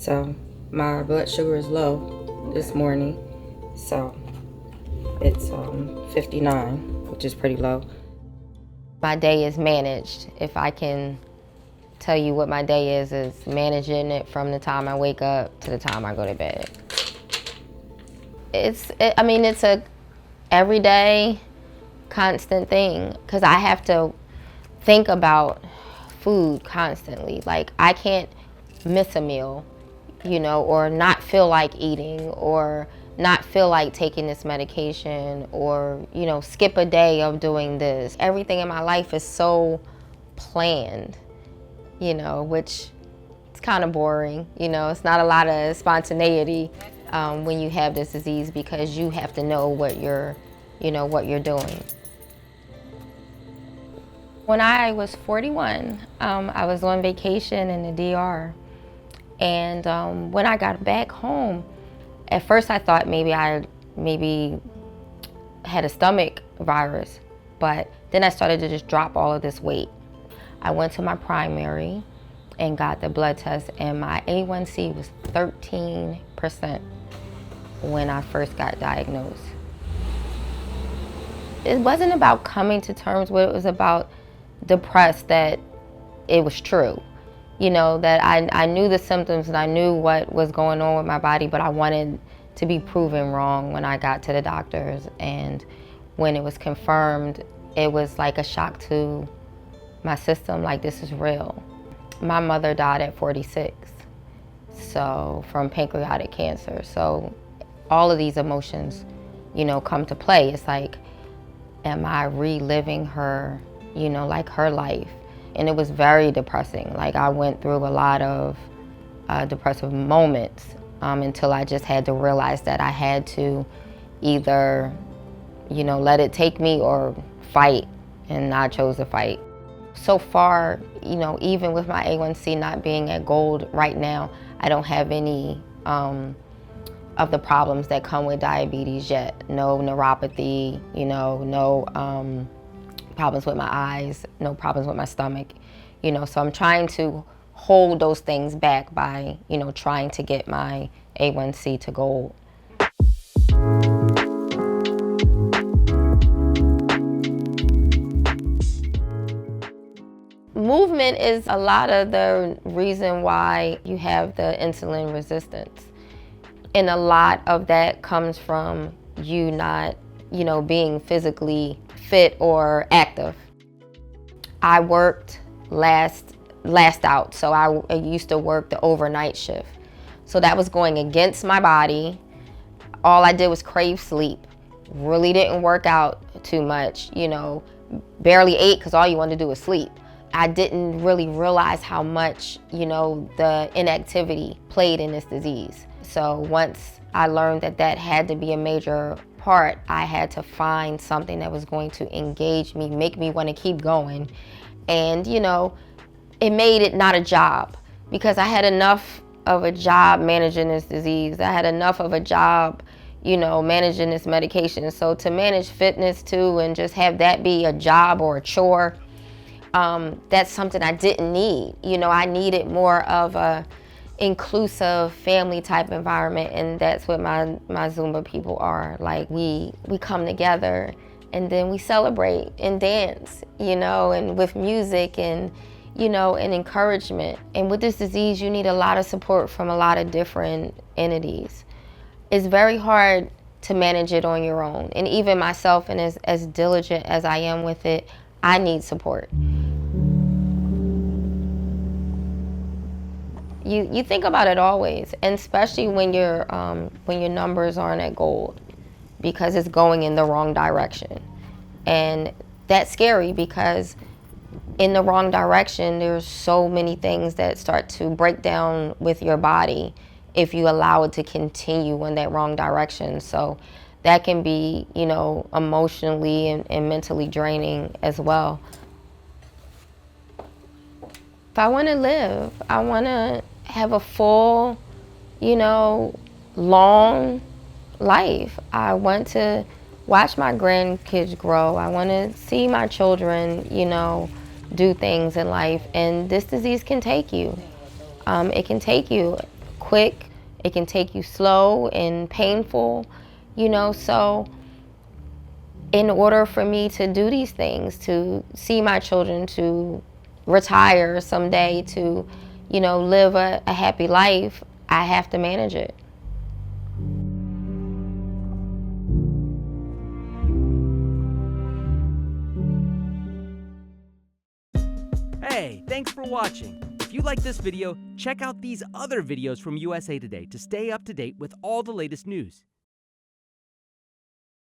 So my blood sugar is low this morning. So it's 59, which is pretty low. My day is managed. If I can tell you what my day is managing it from the time I wake up to the time I go to bed. It's a everyday, constant thing, because I have to think about food constantly. Like, I can't miss a meal, or not feel like eating, or not feel like taking this medication, or, skip a day of doing this. Everything in my life is so planned, which it's kind of boring. It's not a lot of spontaneity when you have this disease, because you have to know what you're doing. When I was 41, I was on vacation in the DR. And when I got back home, at first I thought maybe I had a stomach virus, but then I started to just drop all of this weight. I went to my primary and got the blood test, and my A1C was 13% when I first got diagnosed. It wasn't about coming to terms with it, it was about depressed that it was true. That I knew the symptoms and I knew what was going on with my body, but I wanted to be proven wrong when I got to the doctors. And when it was confirmed, it was like a shock to my system, like, this is real. My mother died at 46, so from pancreatic cancer. So all of these emotions, come to play. It's like, am I reliving her, like her life? And it was very depressing. Like, I went through a lot of depressive moments until I just had to realize that I had to either, let it take me or fight, and I chose to fight. So far, even with my A1C not being at gold right now, I don't have any of the problems that come with diabetes yet. No neuropathy, no problems with my eyes, no problems with my stomach, so I'm trying to hold those things back by, trying to get my A1C to gold. Movement is a lot of the reason why you have the insulin resistance. And a lot of that comes from you not, being physically fit or active. I worked last out, so I used to work the overnight shift. So that was going against my body. All I did was crave sleep. Really didn't work out too much, barely ate because all you wanted to do was sleep. I didn't really realize how much, the inactivity played in this disease. So once I learned that had to be a major part, I had to find something that was going to engage me, make me want to keep going. And, it made it not a job, because I had enough of a job managing this disease. I had enough of a job, managing this medication. So to manage fitness too and just have that be a job or a chore, that's something I didn't need. I needed more of a inclusive family type environment, and that's what my Zumba people are. Like, we come together and then we celebrate and dance, and with music and, and encouragement. And with this disease, you need a lot of support from a lot of different entities. It's very hard to manage it on your own. And even myself, and as diligent as I am with it, I need support. You think about it always, and especially when your numbers aren't at gold, because it's going in the wrong direction. And that's scary, because in the wrong direction, there's so many things that start to break down with your body if you allow it to continue in that wrong direction. So that can be, emotionally and mentally draining as well. If I want to live, I want to have a full, long life. I want to watch my grandkids grow. I want to see my children, do things in life. And this disease can take you. It can take you quick, it can take you slow and painful, you know, so in order for me to do these things, to see my children, to retire someday, to, you know, live a happy life, I have to manage it. Hey, thanks for watching. If you like this video, check out these other videos from USA Today to stay up to date with all the latest news.